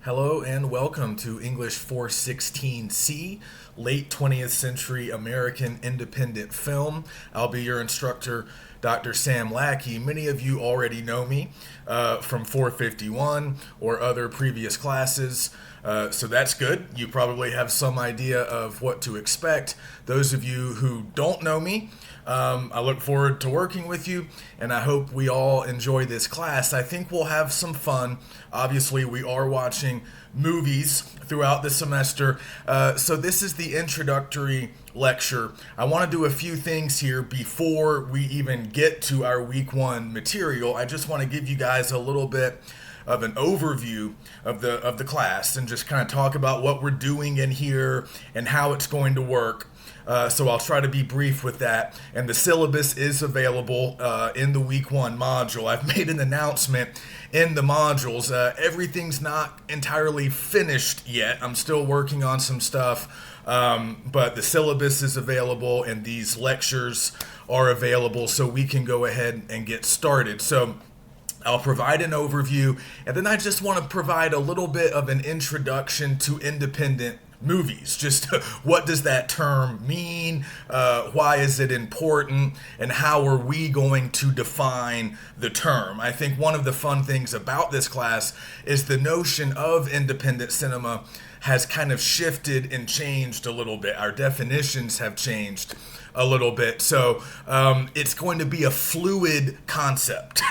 Hello and welcome to English 416C, late 20th century American independent film. I'll be your instructor, Dr. Sam Lackey. Many of you already know me from 451 or other previous classes, so that's good. You probably have some idea of what to expect. Those of you who don't know me, I look forward to working with you, and I hope we all enjoy this class. I think we'll have some fun. Obviously, we are watching movies throughout the semester, so this is the introductory lecture. I want to do a few things here before we even get to our week one material. I just want to give you guys a little bit of an overview of the class and just kind of talk about what we're doing in here and how it's going to work. So I'll try to be brief with that. And the syllabus is available in the week one module. I've made an announcement in the modules. Everything's not entirely finished yet. I'm still working on some stuff, but the syllabus is available and these lectures are available, so we can go ahead and get started. So I'll provide an overview, and then I just want to provide a little bit of an introduction to independent movies. Just what does that term mean? Why is it important? And how are we going to define the term? I think one of the fun things about this class is the notion of independent cinema has kind of shifted and changed a little bit. Our definitions have changed a little bit. So it's going to be a fluid concept.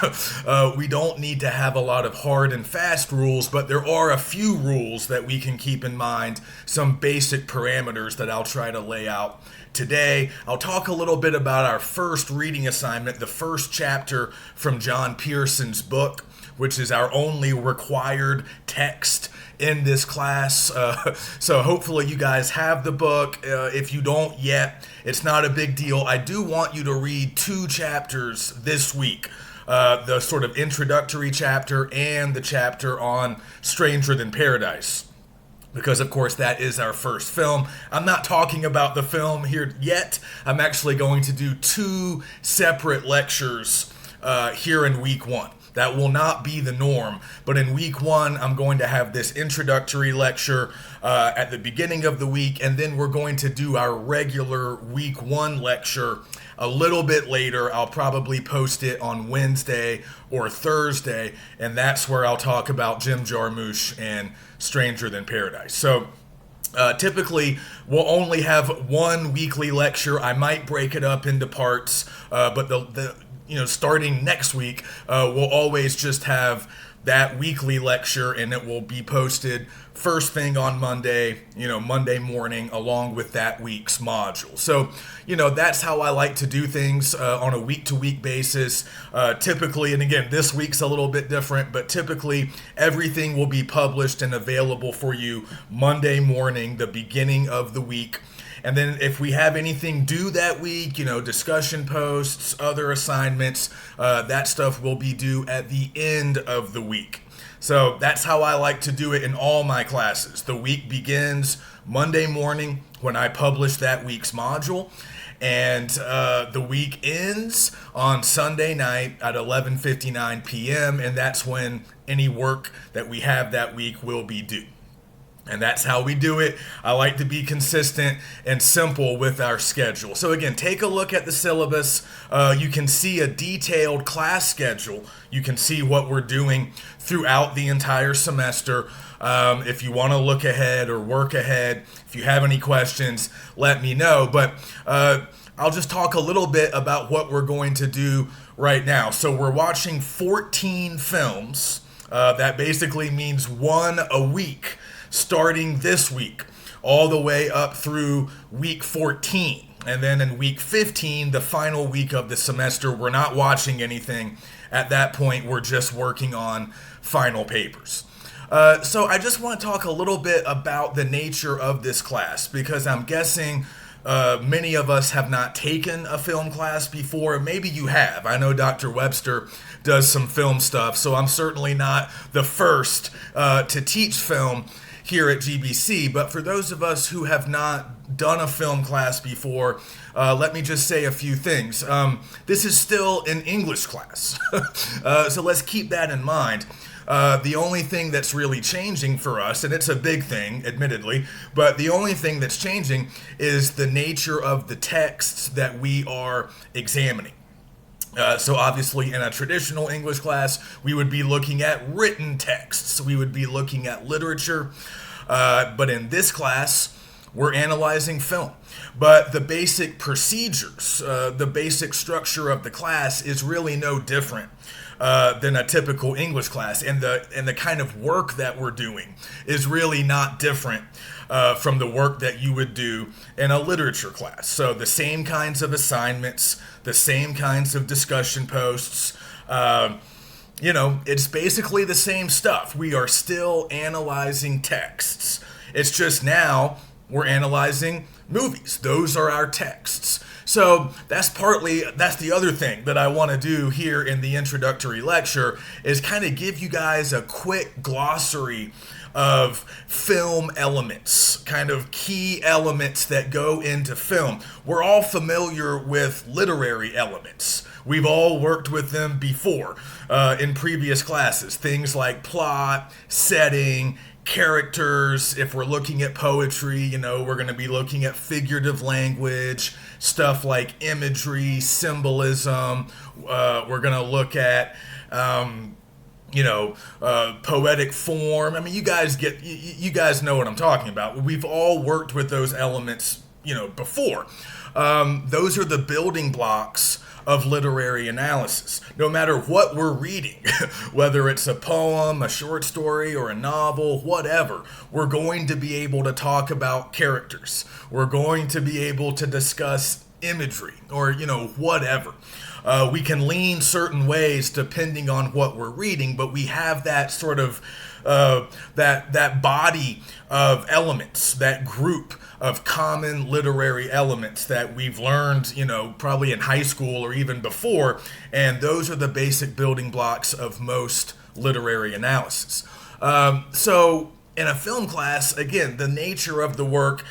We don't need to have a lot of hard and fast rules, but there are a few rules that we can keep in mind, some basic parameters that I'll try to lay out today. I'll talk a little bit about our first reading assignment, the first chapter from John Pearson's book, which is our only required text in this class. So hopefully you guys have the book. If you don't yet, it's not a big deal. I do want you to read two chapters this week. The sort of introductory chapter and the chapter on Stranger Than Paradise, because of course that is our first film. I'm not talking about the film here yet. I'm actually going to do two separate lectures here in week one. That will not be the norm, but in week one, I'm going to have this introductory lecture at the beginning of the week, and then we're going to do our regular week one lecture a little bit later. I'll probably post it on Wednesday or Thursday, and that's where I'll talk about Jim Jarmusch and Stranger Than Paradise. So typically, we'll only have one weekly lecture. I might break it up into parts, but starting next week, we'll always just have that weekly lecture, and it will be posted first thing on Monday, Monday morning, along with that week's module. So, that's how I like to do things on a week-to-week basis. Typically, and again, this week's a little bit different, but typically everything will be published and available for you Monday morning, the beginning of the week. And then if we have anything due that week, discussion posts, other assignments, that stuff will be due at the end of the week. So that's how I like to do it in all my classes. The week begins Monday morning when I publish that week's module, and the week ends on Sunday night at 11:59 p.m., and that's when any work that we have that week will be due. And that's how we do it. I like to be consistent and simple with our schedule. So again, take a look at the syllabus. You can see a detailed class schedule. You can see what we're doing throughout the entire semester. If you want to look ahead or work ahead, if you have any questions, let me know. But I'll just talk a little bit about what we're going to do right now. So we're watching 14 films. That basically means one a week, starting this week, all the way up through week 14. And then in week 15, the final week of the semester, we're not watching anything. At that point, we're just working on final papers. So I just want to talk a little bit about the nature of this class, because I'm guessing many of us have not taken a film class before. Maybe you have. I know Dr. Webster does some film stuff, so I'm certainly not the first to teach film here at GBC, but for those of us who have not done a film class before, let me just say a few things. This is still an English class, so let's keep that in mind. The only thing that's really changing for us, and it's a big thing, admittedly, but the only thing that's changing is the nature of the texts that we are examining. So obviously in a traditional English class, we would be looking at written texts. We would be looking at literature. But in this class, we're analyzing film. But the basic procedures, the basic structure of the class is really no different than a typical English class. And the kind of work that we're doing is really not different from the work that you would do in a literature class. So the same kinds of assignments, the same kinds of discussion posts, it's basically the same stuff. We are still analyzing texts. It's just now we're analyzing movies. Those are our texts. So that's the other thing that I want to do here in the introductory lecture is kind of give you guys a quick glossary of film elements, kind of key elements that go into film. We're all familiar with literary elements. We've all worked with them before in previous classes. Things like plot, setting, characters. If we're looking at poetry, we're going to be looking at figurative language, stuff like imagery, symbolism. We're going to look at poetic form. I mean, you guys know what I'm talking about. We've all worked with those elements, before. Those are the building blocks of literary analysis. No matter what we're reading, whether it's a poem, a short story, or a novel, whatever, we're going to be able to talk about characters. We're going to be able to discuss imagery or, whatever. We can lean certain ways depending on what we're reading, but we have that sort of that body of elements, that group of common literary elements that we've learned, probably in high school or even before, and those are the basic building blocks of most literary analysis. So in a film class, again, the nature of the work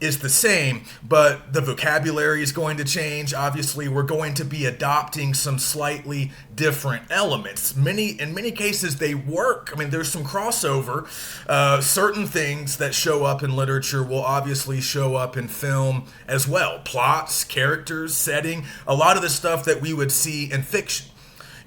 is the same, but the vocabulary is going to change. Obviously, we're going to be adopting some slightly different elements. In many cases, they work. I mean, there's some crossover. Certain things that show up in literature will obviously show up in film as well. Plots, characters, setting, a lot of the stuff that we would see in fiction.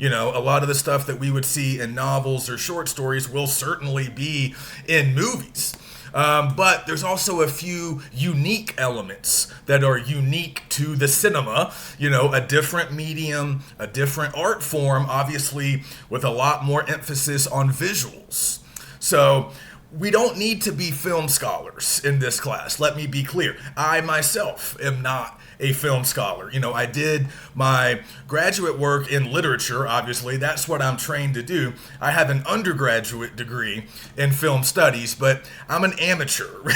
A lot of the stuff that we would see in novels or short stories will certainly be in movies. But there's also a few unique elements that are unique to the cinema, a different medium, a different art form, obviously with a lot more emphasis on visuals. So we don't need to be film scholars in this class. Let me be clear. I myself am not a film scholar. I did my graduate work in literature, obviously. That's what I'm trained to do. I have an undergraduate degree in film studies, but I'm an amateur,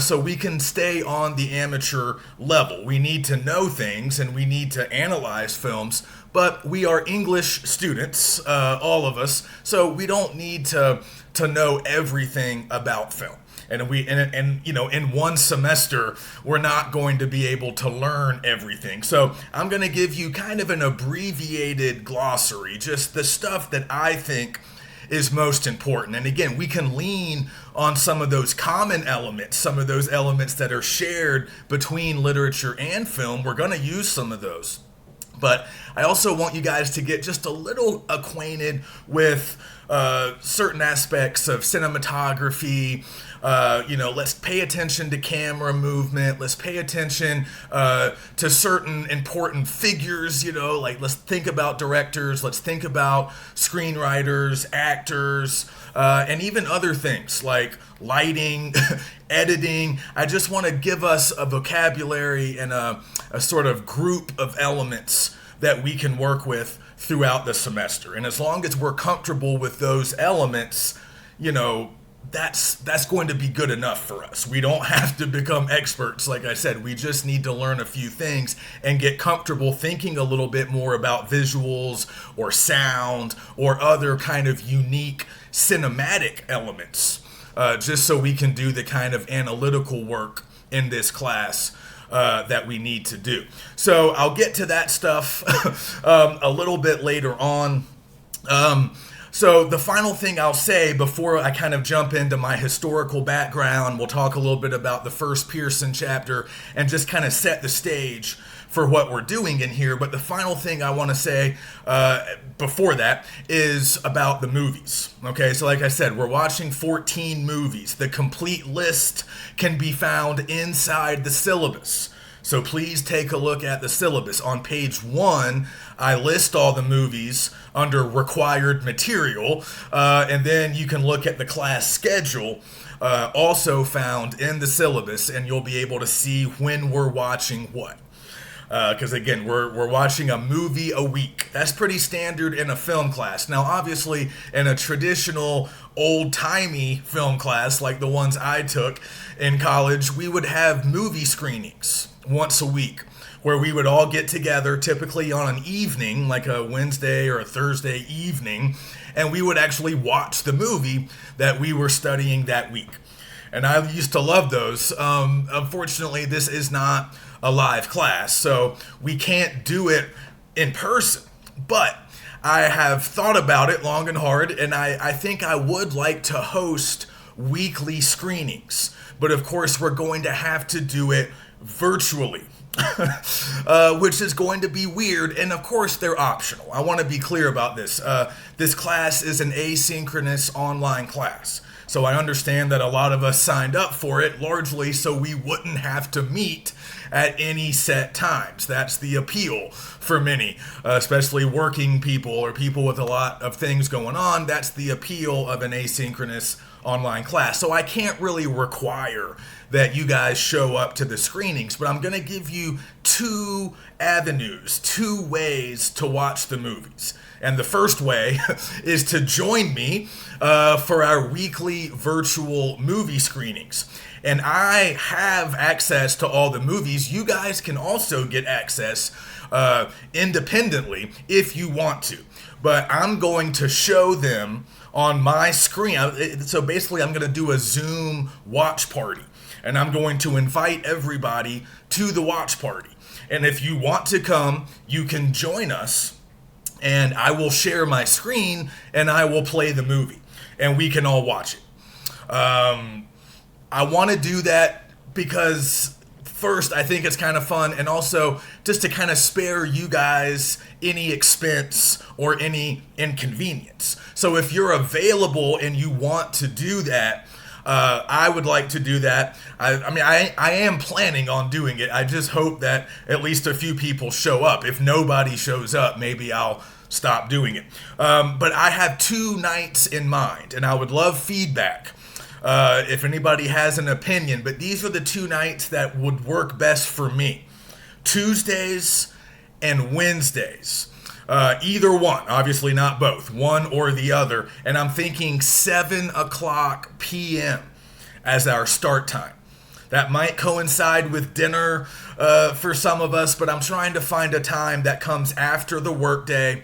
so we can stay on the amateur level. We need to know things and we need to analyze films, but we are English students, all of us, so we don't need to know everything about film. And in one semester, we're not going to be able to learn everything. So I'm going to give you kind of an abbreviated glossary, just the stuff that I think is most important. And again, we can lean on some of those common elements, some of those elements that are shared between literature and film. We're going to use some of those. But I also want you guys to get just a little acquainted with certain aspects of cinematography. Let's pay attention to camera movement. Let's pay attention to certain important figures, like let's think about directors. Let's think about screenwriters, actors, and even other things like lighting, editing. I just want to give us a vocabulary and a sort of group of elements that we can work with throughout the semester. And as long as we're comfortable with those elements, that's going to be good enough for us. We don't have to become experts. Like I said, we just need to learn a few things and get comfortable thinking a little bit more about visuals or sound or other kind of unique cinematic elements, just so we can do the kind of analytical work in this class that we need to do. So I'll get to that stuff a little bit later on. So the final thing I'll say before I kind of jump into my historical background, we'll talk a little bit about the first Pearson chapter and just kind of set the stage for what we're doing in here. But the final thing I want to say before that is about the movies. Okay, so like I said, we're watching 14 movies. The complete list can be found inside the syllabus. So please take a look at the syllabus. On page 1, I list all the movies under required material, and then you can look at the class schedule, also found in the syllabus, and you'll be able to see when we're watching what. Because again, we're watching a movie a week. That's pretty standard in a film class. Now, obviously, in a traditional old-timey film class like the ones I took in college, we would have movie screenings once a week where we would all get together, typically on an evening, like a Wednesday or a Thursday evening, and we would actually watch the movie that we were studying that week. And I used to love those. Unfortunately, this is not a live class, so we can't do it in person. But I have thought about it long and hard, and I think I would like to host weekly screenings. But of course, we're going to have to do it virtually. Which is going to be weird, and of course they're optional. I want to be clear about this. This class is an asynchronous online class, so I understand that a lot of us signed up for it largely so we wouldn't have to meet at any set times. That's the appeal for many, especially working people or people with a lot of things going on. That's the appeal of an asynchronous online class. So I can't really require that you guys show up to the screenings, but I'm going to give you 2 avenues, 2 ways to watch the movies. And the first way is to join me for our weekly virtual movie screenings. And I have access to all the movies. You guys can also get access independently if you want to. But I'm going to show them on my screen. So basically, I'm going to do a Zoom watch party. And I'm going to invite everybody to the watch party. And if you want to come, you can join us. And I will share my screen and I will play the movie. And we can all watch it. I want to do that because first, I think it's kind of fun, and also just to kind of spare you guys any expense or any inconvenience. So if you're available and you want to do that, I would like to do that. I am planning on doing it. I just hope that at least a few people show up. If nobody shows up, maybe I'll stop doing it. But I have 2 nights in mind, and I would love feedback. If anybody has an opinion, but these are the 2 nights that would work best for me. Tuesdays and Wednesdays. Either one, obviously not both, one or the other. And I'm thinking 7 o'clock p.m. as our start time. That might coincide with dinner for some of us, but I'm trying to find a time that comes after the workday,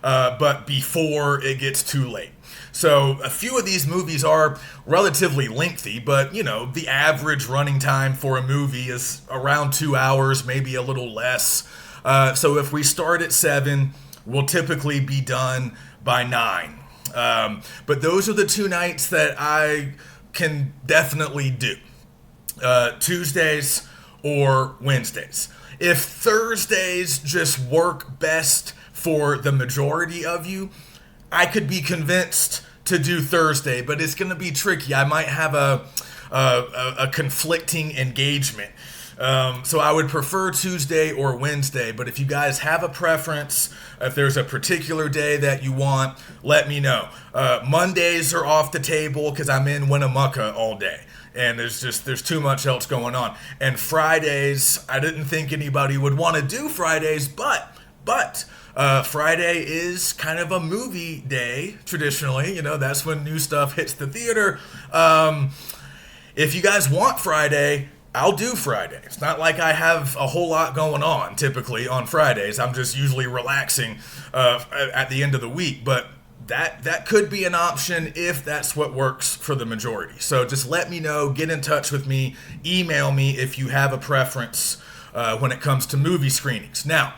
but before it gets too late. So a few of these movies are relatively lengthy, but, you know, the average running time for a movie is around 2 hours, maybe a little less. So if we start at 7, we'll typically be done by 9. But those are the 2 nights that I can definitely do. Tuesdays or Wednesdays. If Thursdays just work best for the majority of you, I could be convinced to do Thursday, but it's going to be tricky. I might have a conflicting engagement. So I would prefer Tuesday or Wednesday, but if you guys have a preference, if there's a particular day that you want, let me know. Mondays are off the table because I'm in Winnemucca all day. And there's too much else going on. And Fridays, I didn't think anybody would want to do Fridays, but Friday is kind of a movie day, traditionally. You know, that's when new stuff hits the theater. If you guys want Friday, I'll do Friday. It's not like I have a whole lot going on, typically, on Fridays. I'm just usually relaxing at the end of the week. But that could be an option if that's what works for the majority. So just let me know, get in touch with me, email me if you have a preference when it comes to movie screenings. Now,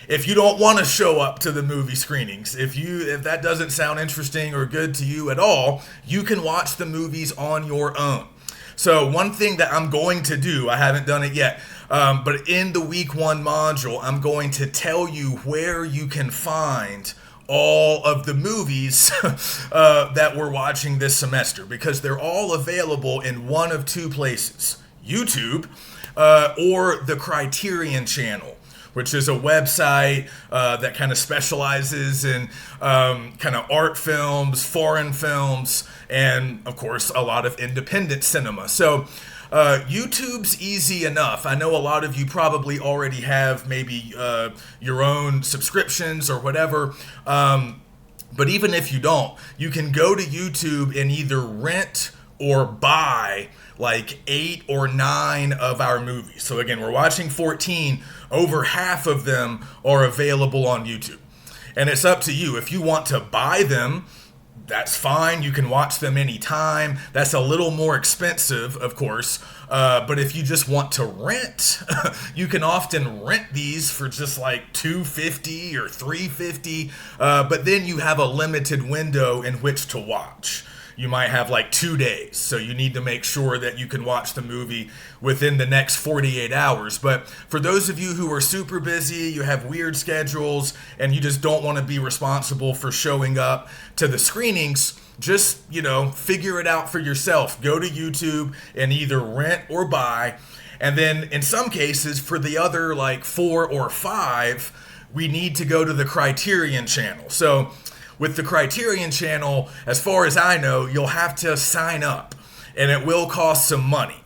if you don't want to show up to the movie screenings, if that doesn't sound interesting or good to you at all, you can watch the movies on your own. So one thing that I'm going to do, I haven't done it yet, but in the week 1 module, I'm going to tell you where you can find all of the movies that we're watching this semester, because they're all available in one of 2 places: YouTube or the Criterion Channel, which is a website that kind of specializes in kind of art films, foreign films, and of course a lot of independent cinema. So YouTube's easy enough. I know a lot of you probably already have maybe your own subscriptions or whatever. But even if you don't, you can go to YouTube and either rent or buy like 8 or 9 of our movies. So again, we're watching 14. Over half of them are available on YouTube. And it's up to you. If you want to buy them, that's fine. You can watch them anytime. That's a little more expensive, of course. But if you just want to rent, you can often rent these for just like $2.50 or $3.50. But then you have a limited window in which to watch. You might have like 2 days, so you need to make sure that you can watch the movie within the next 48 hours. But for those of you who are super busy, you have weird schedules, and you just don't want to be responsible for showing up to the screenings, just, figure it out for yourself. Go to YouTube and either rent or buy. And then in some cases, for the other like 4 or 5, we need to go to the Criterion Channel. So with the Criterion Channel, as far as I know, you'll have to sign up, and it will cost some money.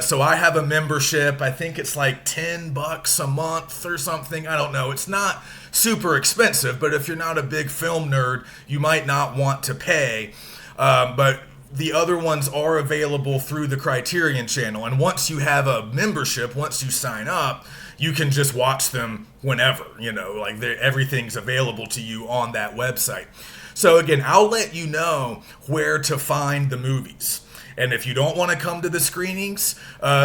So I have a membership. I think it's like $10 a month or something. I don't know. It's not super expensive, but if you're not a big film nerd, you might not want to pay. But the other ones are available through the Criterion Channel. And once you have a membership, once you sign up, you can just watch them whenever, like everything's available to you on that website. So again, I'll let you know where to find the movies. And if you don't want to come to the screenings,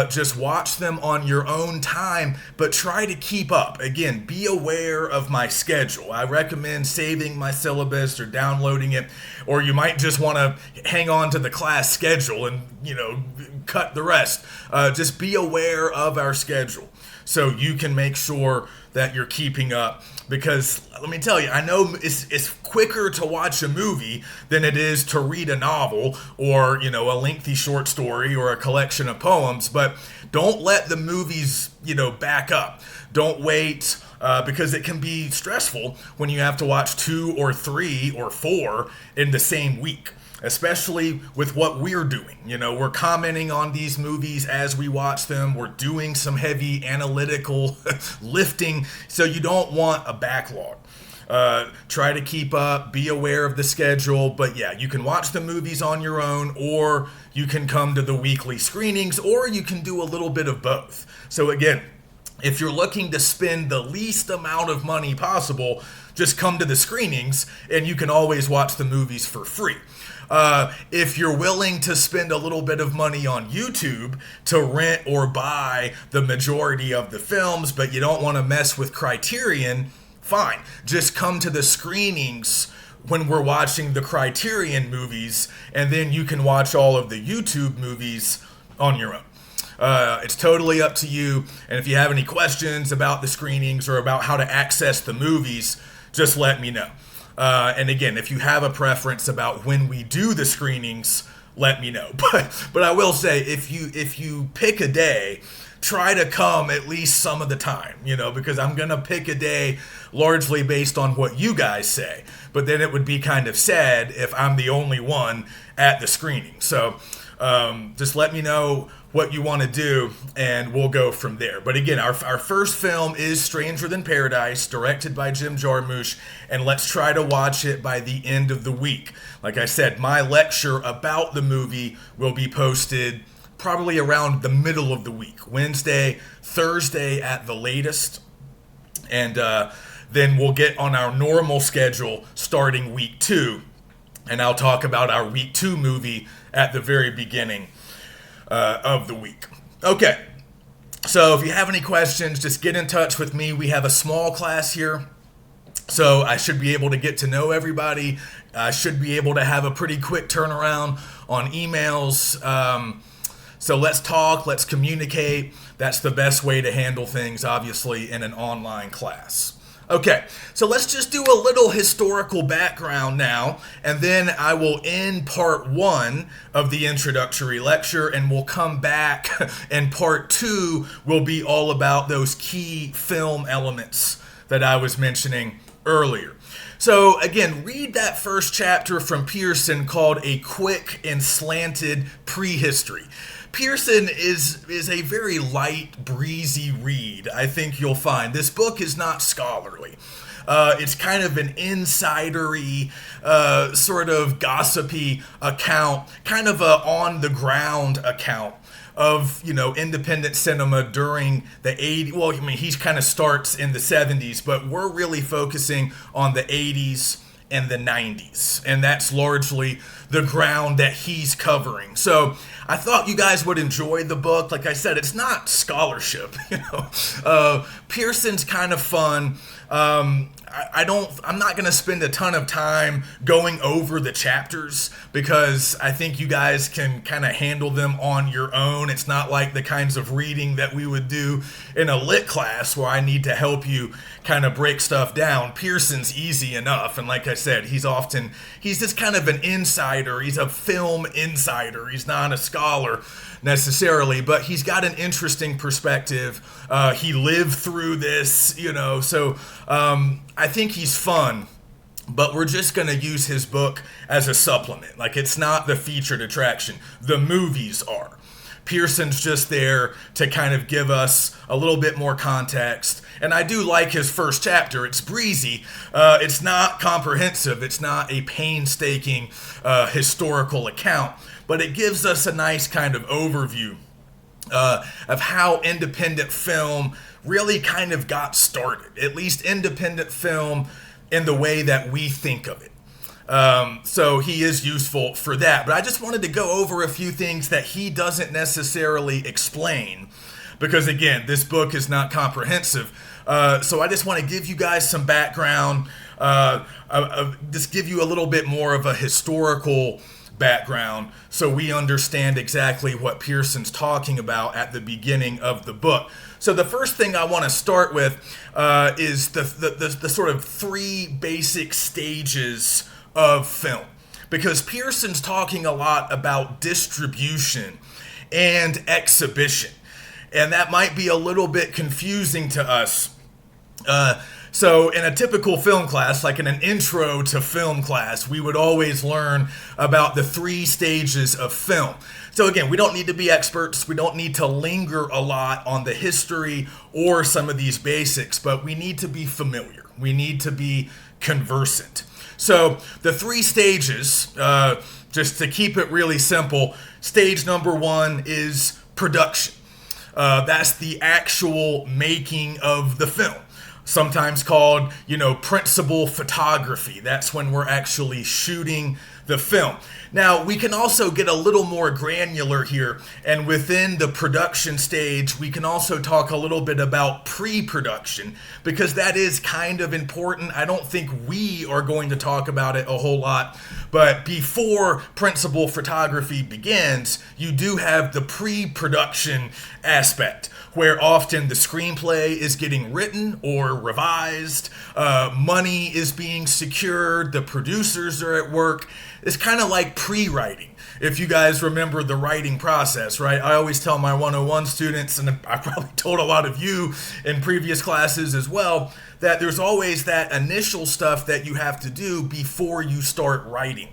just watch them on your own time, but try to keep up. Again, be aware of my schedule. I recommend saving my syllabus or downloading it, or you might just want to hang on to the class schedule and, cut the rest. Just be aware of our schedule so you can make sure that you're keeping up. Because let me tell you, I know it's quicker to watch a movie than it is to read a novel or, a lengthy short story or a collection of poems. But don't let the movies, back up. Don't wait, because it can be stressful when you have to watch 2 or 3 or 4 in the same week. Especially with what we're doing. We're commenting on these movies as we watch them. We're doing some heavy analytical lifting, so you don't want a backlog. Try to keep up, be aware of the schedule, but yeah, you can watch the movies on your own, or you can come to the weekly screenings, or you can do a little bit of both. So again, if you're looking to spend the least amount of money possible, just come to the screenings, and you can always watch the movies for free. If you're willing to spend a little bit of money on YouTube to rent or buy the majority of the films, but you don't want to mess with Criterion, fine. Just come to the screenings when we're watching the Criterion movies, and then you can watch all of the YouTube movies on your own. It's totally up to you. And if you have any questions about the screenings or about how to access the movies, just let me know. And again, if you have a preference about when we do the screenings, let me know. But I will say, if you pick a day, try to come at least some of the time, because I'm going to pick a day largely based on what you guys say. But then it would be kind of sad if I'm the only one at the screening. So just let me know what you want to do, and we'll go from there. But again, our first film is Stranger Than Paradise, directed by Jim Jarmusch, and let's try to watch it by the end of the week. Like I said, my lecture about the movie will be posted probably around the middle of the week, Wednesday, Thursday at the latest, and then we'll get on our normal schedule starting week 2, and I'll talk about our week 2 movie at the very beginning of the week. Okay, So if you have any questions, just get in touch with me. We have a small class here, so I should be able to get to know everybody. I should be able to have a pretty quick turnaround on emails. So let's talk, let's communicate. That's the best way to handle things, obviously, in an online class. Okay, so let's just do a little historical background now, and then I will end part 1 of the introductory lecture, and we'll come back, and part 2 will be all about those key film elements that I was mentioning earlier. So again, read that first chapter from Pearson called A Quick and Slanted Prehistory. Pearson is a very light, breezy read, I think you'll find. This book is not scholarly. It's kind of an insidery, sort of gossipy account, kind of a on-the-ground account of, independent cinema during the 80s. Well, I mean, he kind of starts in the 70s, but we're really focusing on the 80s and the 90s, and that's largely the ground that he's covering. So I thought you guys would enjoy the book. Like I said, it's not scholarship, Pearson's kind of fun. I'm not going to spend a ton of time going over the chapters because I think you guys can kind of handle them on your own. It's not like the kinds of reading that we would do in a lit class where I need to help you kind of break stuff down. Pearson's easy enough. And like I said, he's just kind of an insider. He's a film insider. He's not a scholar necessarily, but he's got an interesting perspective. He lived through this, so I think he's fun, but we're just going to use his book as a supplement. Like, it's not the featured attraction. The movies are. Pearson's just there to kind of give us a little bit more context. And I do like his first chapter. It's breezy. It's not comprehensive. It's not a painstaking historical account, but it gives us a nice kind of overview of how independent film really kind of got started, at least independent film in the way that we think of it. So he is useful for that. But I just wanted to go over a few things that he doesn't necessarily explain because, again, this book is not comprehensive. So I just want to give you guys some background, just give you a little bit more of a historical background so we understand exactly what Pearson's talking about at the beginning of the book. So the first thing I want to start with is the sort of 3 basic stages of film, because Pearson's talking a lot about distribution and exhibition, and that might be a little bit confusing to us. So in a typical film class, like in an intro to film class, we would always learn about the 3 stages of film. So again, we don't need to be experts. We don't need to linger a lot on the history or some of these basics, but we need to be familiar. We need to be conversant. So the 3 stages, just to keep it really simple, stage number 1 is production. That's the actual making of the film. Sometimes called, principal photography. That's when we're actually shooting the film. Now, we can also get a little more granular here, and within the production stage, we can also talk a little bit about pre-production, because that is kind of important. I don't think we are going to talk about it a whole lot, but before principal photography begins, you do have the pre-production aspect, where often the screenplay is getting written or revised, money is being secured, the producers are at work. It's kind of like pre-writing, if you guys remember the writing process, right? I always tell my 101 students, and I probably told a lot of you in previous classes as well, that there's always that initial stuff that you have to do before you start writing.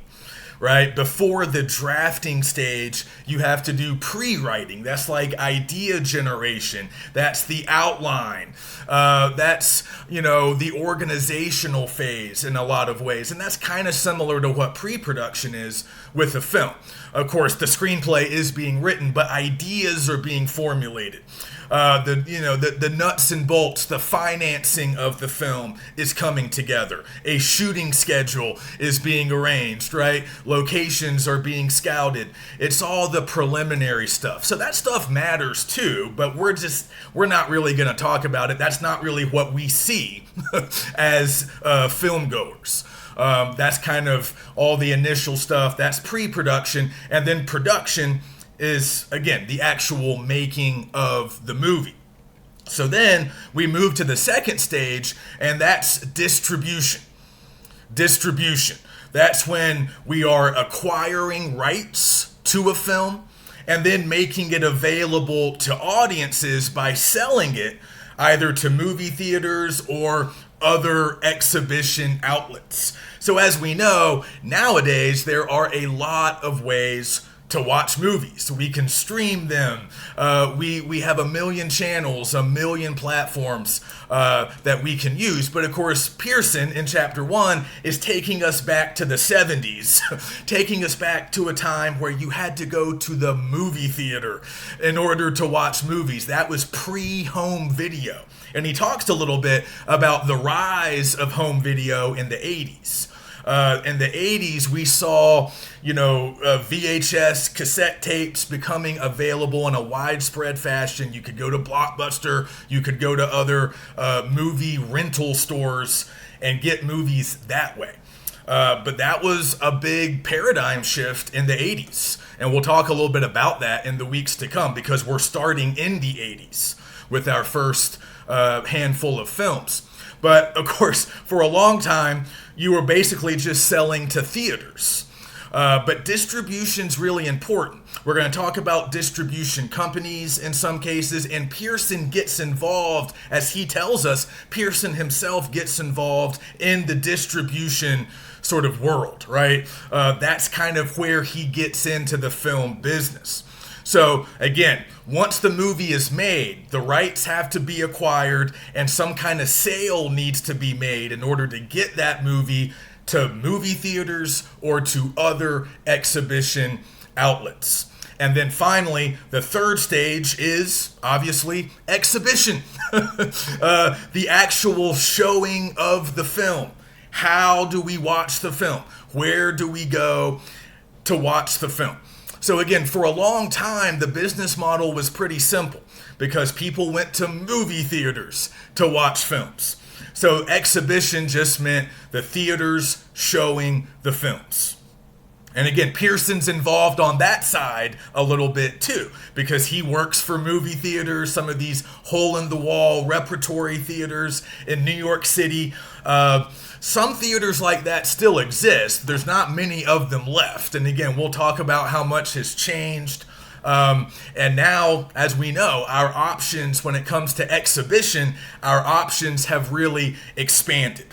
Right? Before the drafting stage, you have to do pre-writing. That's like idea generation. That's the outline. That's, the organizational phase in a lot of ways. And that's kind of similar to what pre-production is with a film. Of course, the screenplay is being written, but ideas are being formulated. The nuts and bolts, the financing of the film is coming together. A shooting schedule is being arranged, right? locations are being scouted. It's all the preliminary stuff. So that stuff matters too, but we're not really going to talk about it. That's not really what we see as film goers. That's kind of all the initial stuff. That's pre-production. And then production is, again, the actual making of the movie. So then we move to the second stage, and that's distribution. Distribution. That's when we are acquiring rights to a film and then making it available to audiences by selling it either to movie theaters or other exhibition outlets. So as we know, nowadays there are a lot of ways to watch movies. We can stream them. We have a million channels, a million platforms that we can use. But of course, Pearson in chapter 1 is taking us back to the 70s, taking us back to a time where you had to go to the movie theater in order to watch movies. That was pre-home video. And he talks a little bit about the rise of home video in the 80s. In the 80s, we saw, VHS cassette tapes becoming available in a widespread fashion. You could go to Blockbuster, you could go to other movie rental stores and get movies that way. But that was a big paradigm shift in the 80s. And we'll talk a little bit about that in the weeks to come because we're starting in the 80s with our first handful of films. But of course, for a long time, you were basically just selling to theaters. But distribution's really important. We're going to talk about distribution companies in some cases, and Pearson gets involved, as he tells us, Pearson himself gets involved in the distribution sort of world, right? That's kind of where he gets into the film business. So again, once the movie is made, the rights have to be acquired and some kind of sale needs to be made in order to get that movie to movie theaters or to other exhibition outlets. And then finally, the third stage is obviously exhibition, the actual showing of the film. How do we watch the film? Where do we go to watch the film? So again, for a long time, the business model was pretty simple because people went to movie theaters to watch films. So exhibition just meant the theaters showing the films. And again, Pearson's involved on that side a little bit too, because he works for movie theaters, some of these hole-in-the-wall repertory theaters in New York City. Some theaters like that still exist. There's not many of them left. And again, we'll talk about how much has changed. And now, as we know, our options when it comes to exhibition, our options have really expanded.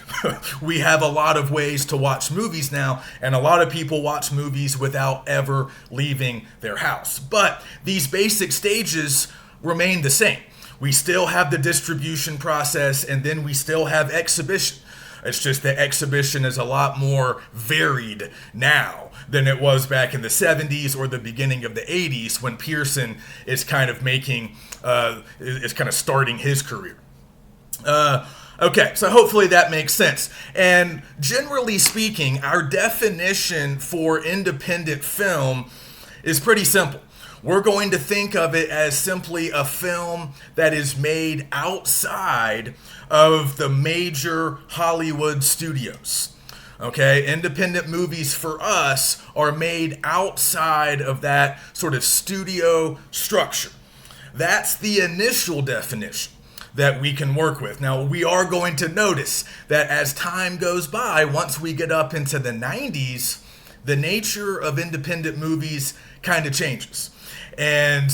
We have a lot of ways to watch movies now, and a lot of people watch movies without ever leaving their house. But these basic stages remain the same. We still have the distribution process, and then we still have exhibition. It's just that exhibition is a lot more varied now than it was back in the 70s or the beginning of the 80s when Pearson is kind of starting his career. Okay, so hopefully that makes sense. And generally speaking, our definition for independent film is pretty simple. We're going to think of it as simply a film that is made outside of the major Hollywood studios. Okay, independent movies for us are made outside of that sort of studio structure. That's the initial definition that we can work with. Now, we are going to notice that as time goes by, once we get up into the 90s, the nature of independent movies kind of changes. And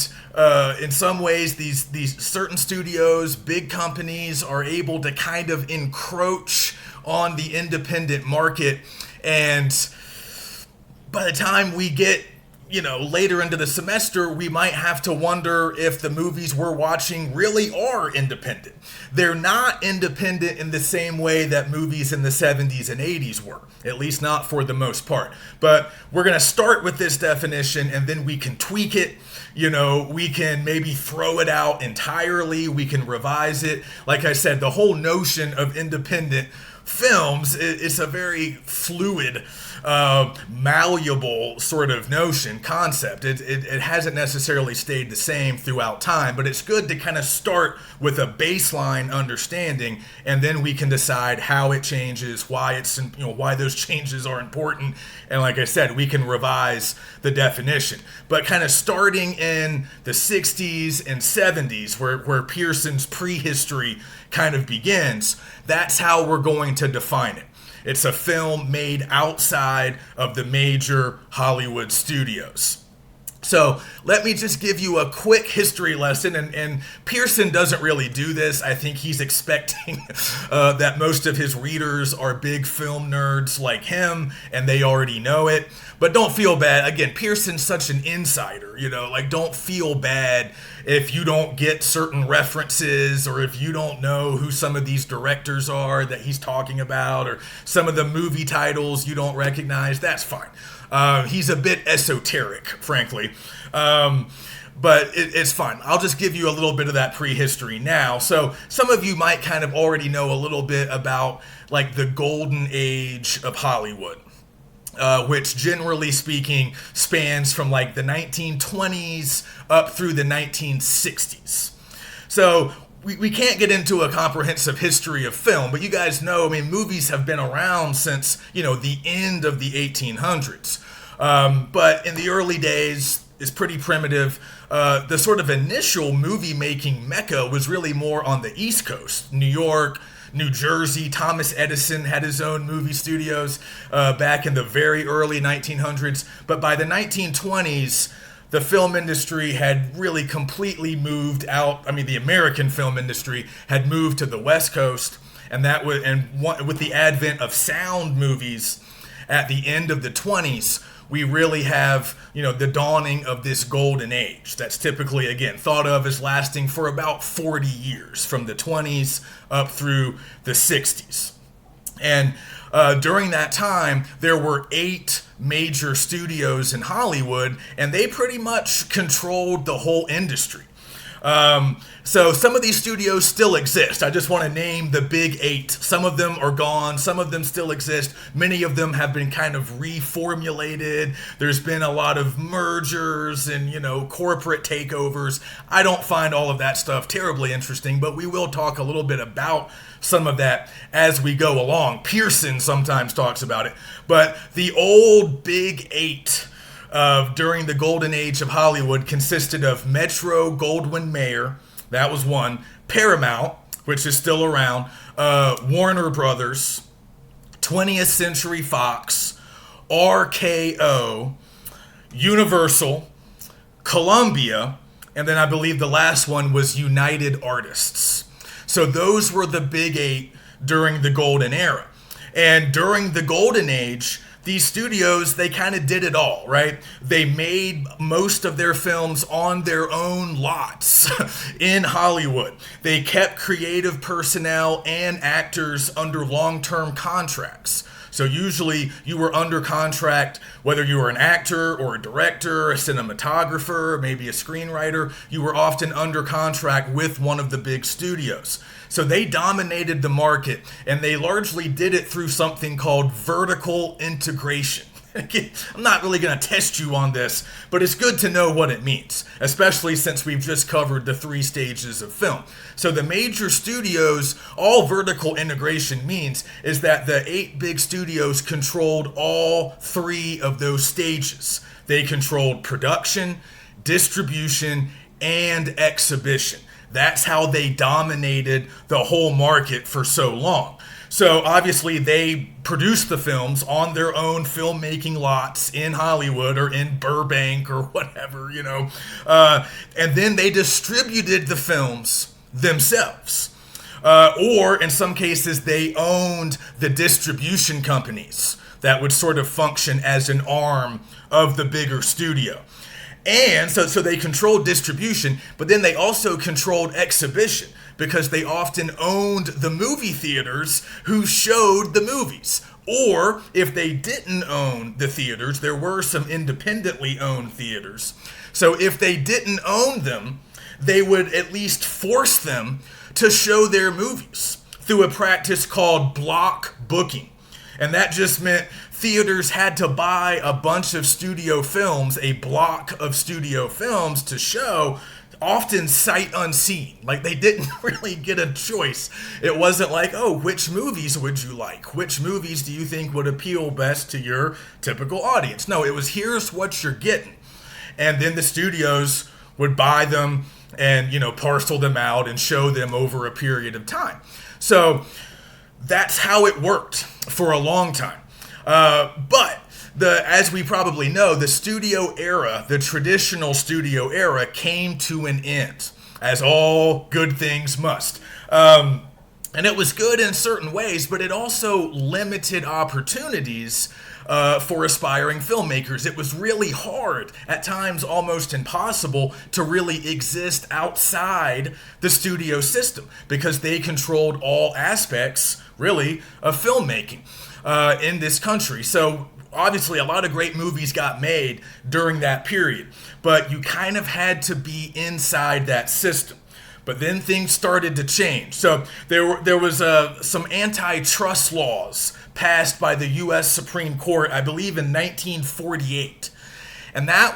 in some ways, these certain studios, big companies are able to kind of encroach on the independent market. And by the time we get, later into the semester, we might have to wonder if the movies we're watching really are independent. They're not independent in the same way that movies in the 70s and 80s were, at least not for the most part. But we're going to start with this definition and then we can tweak it. We can maybe throw it out entirely. We can revise it. Like I said, the whole notion of independent films, it's a very fluid, malleable sort of concept. It hasn't necessarily stayed the same throughout time, but it's good to kind of start with a baseline understanding, and then we can decide how it changes, why why those changes are important, and like I said, we can revise the definition. But kind of starting in the 60s and 70s, where Pearson's prehistory kind of begins, that's how we're going to define it. It's a film made outside of the major Hollywood studios. So let me just give you a quick history lesson, and Pearson doesn't really do this. I think he's expecting that most of his readers are big film nerds like him, and they already know it. But don't feel bad. Again, Pearson's such an insider, don't feel bad if you don't get certain references, or if you don't know who some of these directors are that he's talking about, or some of the movie titles you don't recognize. That's fine. He's a bit esoteric, frankly. But it's fine. I'll just give you a little bit of that prehistory now. So some of you might kind of already know a little bit about like the golden age of Hollywood, which generally speaking spans from like the 1920s up through the 1960s. So we can't get into a comprehensive history of film, but you guys know, movies have been around since, the end of the 1800s. But in the early days, it's pretty primitive. The sort of initial movie-making mecca was really more on the East Coast, New York, New Jersey. Thomas Edison had his own movie studios back in the very early 1900s. But by the 1920s, the film industry had really completely moved out. The American film industry had moved to the West Coast, and with the advent of sound movies at the end of the 20s, we really have, the dawning of this golden age that's typically, again, thought of as lasting for about 40 years, from the 20s up through the 60s. And during that time, there were 8 major studios in Hollywood, and they pretty much controlled the whole industry. So some of these studios still exist. I just want to name the big 8. Some of them are gone. Some of them still exist. Many of them have been kind of reformulated. There's been a lot of mergers and, corporate takeovers. I don't find all of that stuff terribly interesting, but we will talk a little bit about some of that as we go along. Pearson sometimes talks about it. But the old big 8 during the golden age of Hollywood consisted of Metro-Goldwyn-Mayer, that was one, Paramount, which is still around, Warner Brothers, 20th Century Fox, RKO, Universal, Columbia, and then I believe the last one was United Artists. So those were the big 8 during the golden era. And during the golden age, these studios, they kind of did it all, right? They made most of their films on their own lots in Hollywood. They kept creative personnel and actors under long-term contracts. So usually you were under contract, whether you were an actor or a director, a cinematographer, maybe a screenwriter, you were often under contract with one of the big studios. So they dominated the market, and they largely did it through something called vertical integration. I'm not really going to test you on this, but it's good to know what it means, especially since we've just covered the 3 stages of film. So the major studios, all vertical integration means is that the 8 big studios controlled all 3 of those stages. They controlled production, distribution, and exhibition. That's how they dominated the whole market for so long. So obviously they produced the films on their own filmmaking lots in Hollywood or in Burbank or whatever, and then they distributed the films themselves. Or in some cases, they owned the distribution companies that would sort of function as an arm of the bigger studio. And so they controlled distribution, but then they also controlled exhibition, because they often owned the movie theaters who showed the movies. Or if they didn't own the theaters, there were some independently owned theaters. So if they didn't own them, they would at least force them to show their movies through a practice called block booking. And that just meant theaters had to buy a bunch of studio films, a block of studio films to show, often sight unseen. Like, they didn't really get a choice. It wasn't like, oh, which movies would you like? Which movies do you think would appeal best to your typical audience? No, it was, here's what you're getting. And then the studios would buy them and, parcel them out and show them over a period of time. So that's how it worked for a long time. But as we probably know, the studio era, the traditional studio era, came to an end, as all good things must. And it was good in certain ways, but it also limited opportunities for aspiring filmmakers. It was really hard, at times almost impossible, to really exist outside the studio system because they controlled all aspects, really, of filmmaking in this country. So obviously a lot of great movies got made during that period, but you kind of had to be inside that system. But then things started to change. So there was some antitrust laws passed by the U.S. Supreme Court, I believe in 1948. And that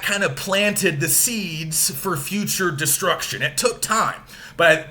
kind of planted the seeds for future destruction. It took time, but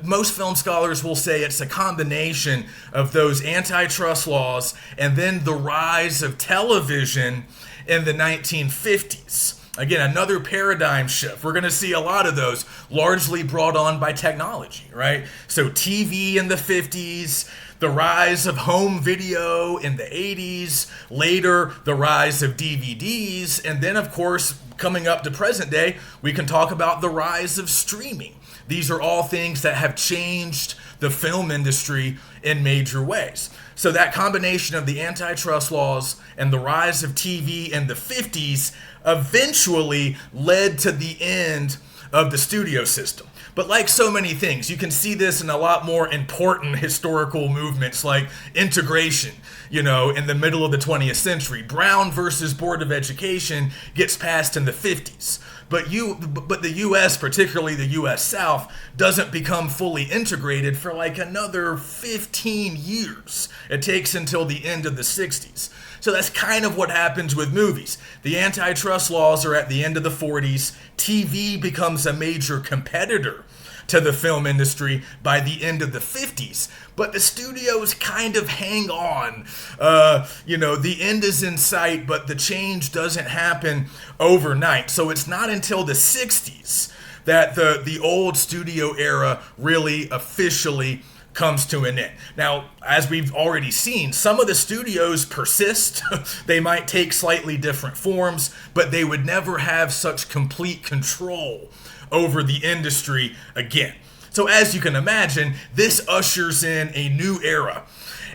most film scholars will say it's a combination of those antitrust laws and then the rise of television in the 1950s. Again, another paradigm shift. We're going to see a lot of those, largely brought on by technology, right? So TV in the 50s, the rise of home video in the 80s, later the rise of DVDs, and then, of course, coming up to present day, we can talk about the rise of streaming. These are all things that have changed the film industry in major ways. So that combination of the antitrust laws and the rise of TV in the 50s eventually led to the end of the studio system. But like so many things, you can see this in a lot more important historical movements like integration, in the middle of the 20th century. Brown versus Board of Education gets passed in the 50s. But the U.S., particularly the U.S. South, doesn't become fully integrated for like another 15 years. It takes until the end of the 60s. So that's kind of what happens with movies. The antitrust laws are at the end of the 40s. TV becomes a major competitor to the film industry by the end of the 50s. But the studios kind of hang on. The end is in sight, but the change doesn't happen overnight. So it's not until the 60s that the old studio era really officially comes to an end. Now, as we've already seen, some of the studios persist. They might take slightly different forms, but they would never have such complete control over the industry again. So as you can imagine, this ushers in a new era.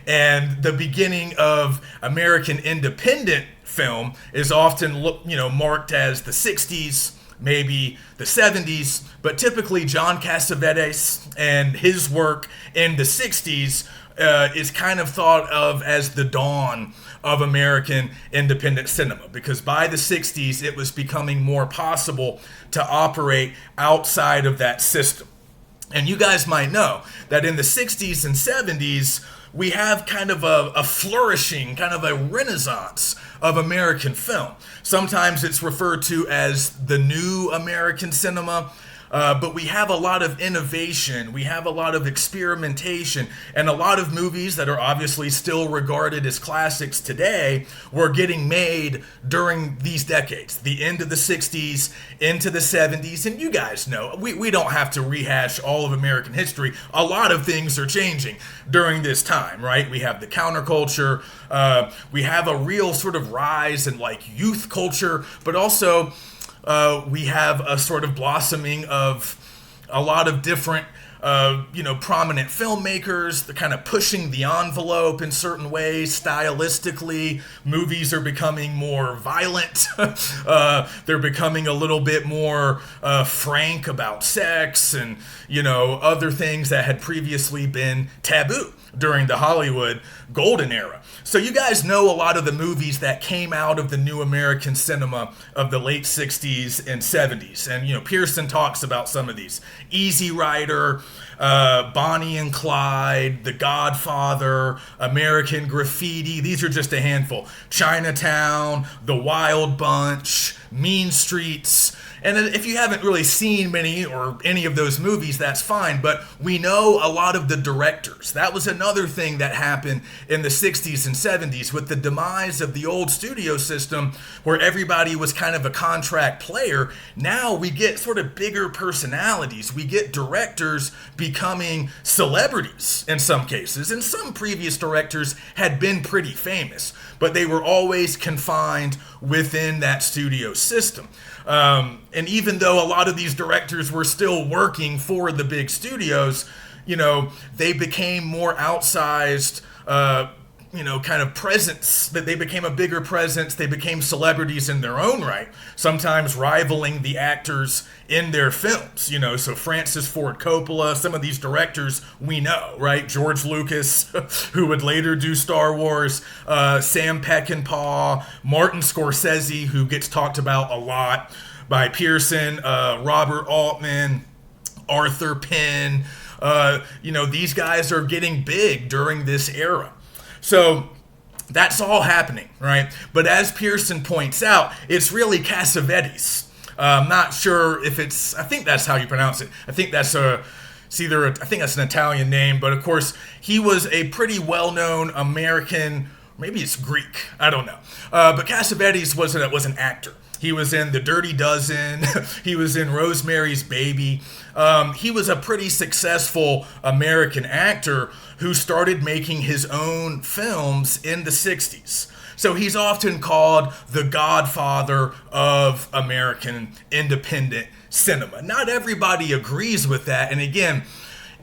And the beginning of American independent film is often marked as the 60s, maybe the 70s, but typically John Cassavetes and his work in the 60s is kind of thought of as the dawn of American independent cinema, because by the 60s it was becoming more possible to operate outside of that system. And you guys might know that in the 60s and 70s, we have kind of a flourishing, kind of a renaissance of American film. Sometimes it's referred to as the new American cinema, but we have a lot of innovation, we have a lot of experimentation, and a lot of movies that are obviously still regarded as classics today were getting made during these decades, the end of the 60s into the 70s, and you guys know, we don't have to rehash all of American history. A lot of things are changing during this time, right? We have the counterculture, we have a real sort of rise in like youth culture, but also we have a sort of blossoming of a lot of different, prominent filmmakers. They're kind of pushing the envelope in certain ways. Stylistically, movies are becoming more violent. They're becoming a little bit more frank about sex and, other things that had previously been taboo during the Hollywood golden era. So you guys know a lot of the movies that came out of the new American cinema of the late 60s and 70s. And, Pearson talks about some of these. Easy Rider, Bonnie and Clyde, The Godfather, American Graffiti. These are just a handful. Chinatown, The Wild Bunch, Mean Streets. And if you haven't really seen many or any of those movies, that's fine. But we know a lot of the directors. That was another thing that happened in the 60s and 70s with the demise of the old studio system where everybody was kind of a contract player. Now we get sort of bigger personalities. We get directors becoming celebrities in some cases. And some previous directors had been pretty famous, but they were always confined within that studio system. And even though a lot of these directors were still working for the big studios, they became more outsized, kind of presence, that they became a bigger presence. They became celebrities in their own right, sometimes rivaling the actors in their films, so Francis Ford Coppola, some of these directors we know, right? George Lucas, who would later do Star Wars, Sam Peckinpah, Martin Scorsese, who gets talked about a lot by Pearson, Robert Altman, Arthur Penn, these guys are getting big during this era. So that's all happening, right? But as Pearson points out, it's really Cassavetes. I'm not sure if I think that's how you pronounce it. I think that's I think that's an Italian name, but of course he was a pretty well-known American, maybe it's Greek, I don't know. But Cassavetes was an actor. He was in The Dirty Dozen. He was in Rosemary's Baby. He was a pretty successful American actor who started making his own films in the 60s. So he's often called the godfather of American independent cinema. Not everybody agrees with that. And again,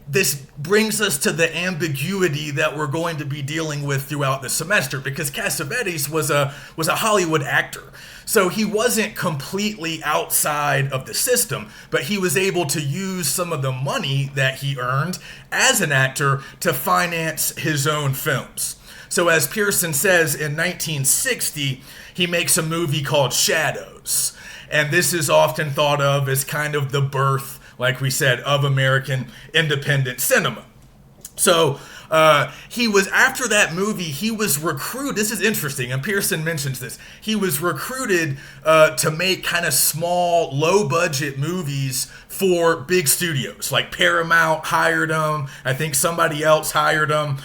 this brings us to the ambiguity that we're going to be dealing with throughout the semester, because Cassavetes was a Hollywood actor. So he wasn't completely outside of the system, but he was able to use some of the money that he earned as an actor to finance his own films. So as Pearson says, in 1960, he makes a movie called Shadows. And this is often thought of as kind of the birth, like we said, of American independent cinema. So after that movie, he was recruited. This is interesting, and Pearson mentions this. He was recruited to make kind of small, low-budget movies for big studios. Like Paramount hired him. I think somebody else hired him.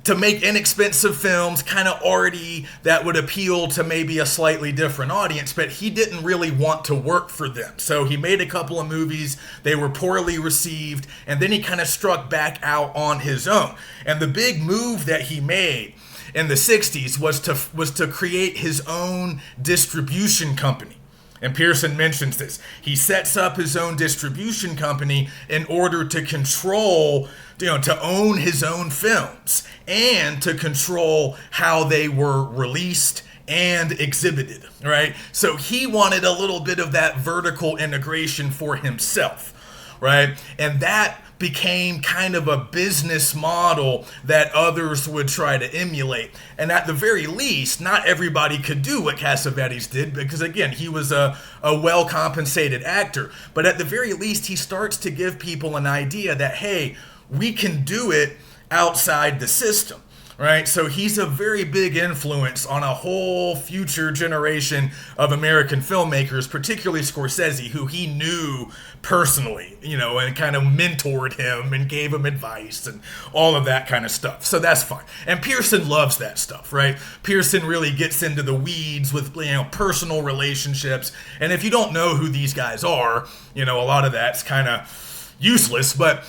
To make inexpensive films, kind of arty, that would appeal to maybe a slightly different audience, but he didn't really want to work for them. So he made a couple of movies, they were poorly received, and then he kind of struck back out on his own. And the big move that he made in the 60s was to create his own distribution company. And Pearson mentions this. He sets up his own distribution company in order to control, to own his own films and to control how they were released and exhibited, right? So he wanted a little bit of that vertical integration for himself, right? And that became kind of a business model that others would try to emulate. And at the very least, not everybody could do what Cassavetes did, because again, he was a well-compensated actor. But at the very least, he starts to give people an idea that, hey, we can do it outside the system. Right? So he's a very big influence on a whole future generation of American filmmakers, particularly Scorsese, who he knew personally, and kind of mentored him and gave him advice and all of that kind of stuff. So that's fine. And Pearson loves that stuff, right? Pearson really gets into the weeds with, personal relationships. And if you don't know who these guys are, a lot of that's kind of useless, but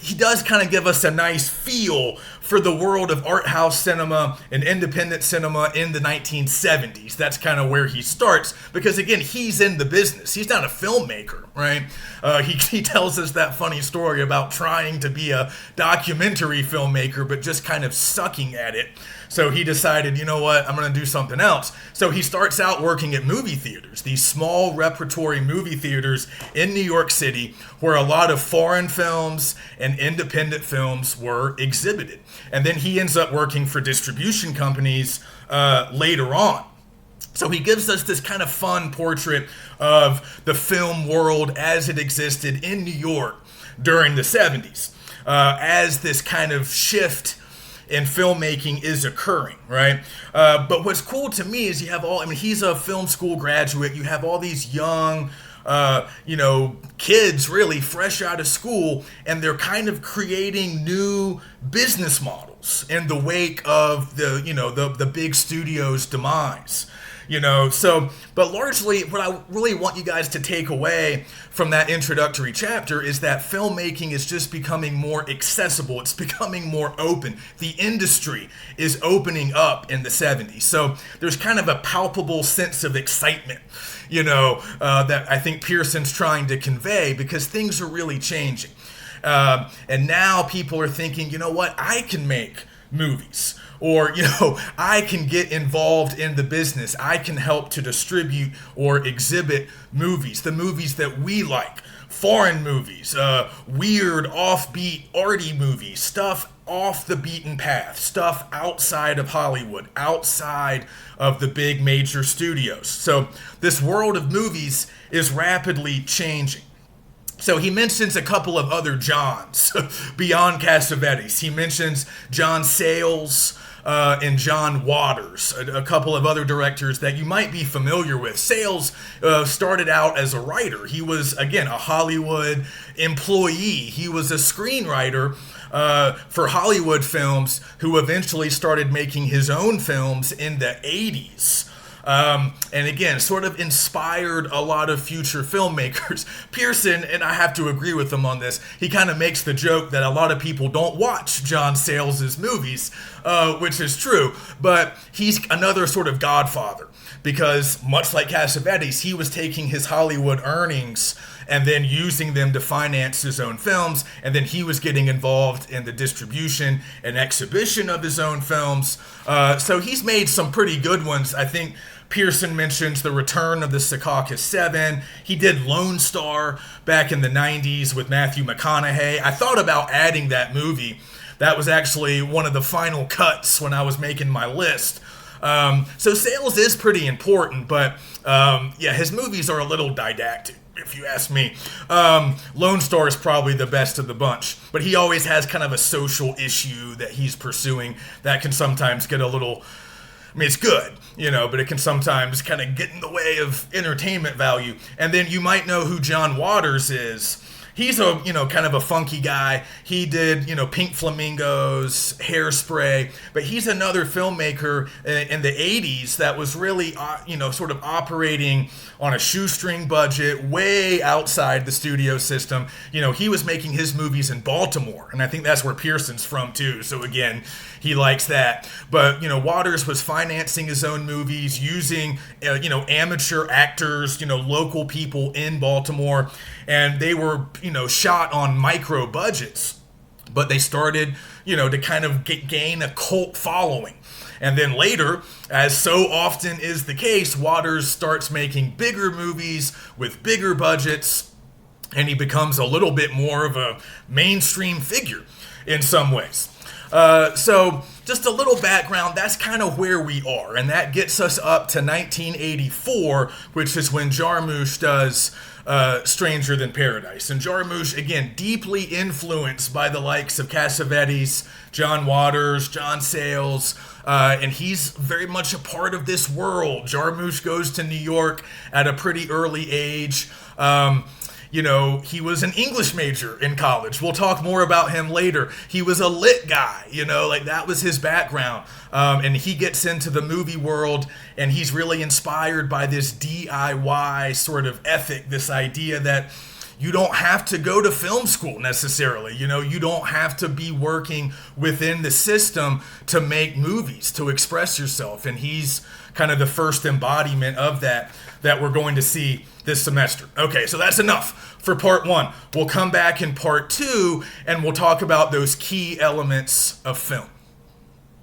he does kind of give us a nice feel for the world of art house cinema and independent cinema in the 1970s. That's kind of where he starts, because again, he's in the business. He's not a filmmaker, right? He tells us that funny story about trying to be a documentary filmmaker, but just kind of sucking at it. So he decided, you know what, I'm going to do something else. So he starts out working at movie theaters, these small repertory movie theaters in New York City, where a lot of foreign films and independent films were exhibited. And then he ends up working for distribution companies later on. So he gives us this kind of fun portrait of the film world as it existed in New York during the 70s, as this kind of shift in filmmaking is occurring, right? But what's cool to me is you have he's a film school graduate. You have all these young, kids really fresh out of school, and they're kind of creating new business models in the wake of the big studio's demise. But largely what I really want you guys to take away from that introductory chapter is that filmmaking is just becoming more accessible. It's becoming more open. The industry is opening up in the 70s. So there's kind of a palpable sense of excitement, that I think Pearson's trying to convey, because things are really changing. And now people are thinking, you know what, I can make movies. Or, I can get involved in the business. I can help to distribute or exhibit movies, the movies that we like, foreign movies, weird, offbeat, arty movies, stuff off the beaten path, stuff outside of Hollywood, outside of the big major studios. So this world of movies is rapidly changing. So he mentions a couple of other Johns beyond Cassavetes. He mentions John Sayles and John Waters, a couple of other directors that you might be familiar with. Sayles started out as a writer. He was, again, a Hollywood employee. He was a screenwriter for Hollywood films who eventually started making his own films in the 80s. And again, sort of inspired a lot of future filmmakers. Pearson, and I have to agree with him on this, he kind of makes the joke that a lot of people don't watch John Sayles' movies, which is true, but he's another sort of godfather, because much like Cassavetes, he was taking his Hollywood earnings and then using them to finance his own films, and then he was getting involved in the distribution and exhibition of his own films. So he's made some pretty good ones. I think Pearson mentions The Return of the Secaucus Seven. He did Lone Star back in the 90s with Matthew McConaughey. I thought about adding that movie. That was actually one of the final cuts when I was making my list. So Sayles is pretty important, but his movies are a little didactic, if you ask me. Lone Star is probably the best of the bunch, but he always has kind of a social issue that he's pursuing that can sometimes get a little, it's good, but it can sometimes kind of get in the way of entertainment value. And then you might know who John Waters is. He's a, kind of a funky guy. He did, Pink Flamingos, Hairspray, but he's another filmmaker in the 80s that was really, sort of operating on a shoestring budget, way outside the studio system. He was making his movies in Baltimore, and I think that's where Pearson's from too. So again, he likes that. But, Waters was financing his own movies using, amateur actors, local people in Baltimore, and they were, shot on micro budgets, but they started, to kind of gain a cult following. And then later, as so often is the case, Waters starts making bigger movies with bigger budgets, and he becomes a little bit more of a mainstream figure in some ways. So just a little background, that's kind of where we are, and that gets us up to 1984, which is when Jarmusch does Stranger Than Paradise. And Jarmusch, again, deeply influenced by the likes of Cassavetes, John Waters, John Sayles, and he's very much a part of this world. Jarmusch goes to New York at a pretty early age. He was an English major in college. We'll talk more about him later. He was a lit guy, that was his background. And he gets into the movie world, and he's really inspired by this DIY sort of ethic, this idea that you don't have to go to film school necessarily. You don't have to be working within the system to make movies, to express yourself. And he's kind of the first embodiment of that we're going to see this semester. Okay, so that's enough for part one. We'll come back in part two, and we'll talk about those key elements of film.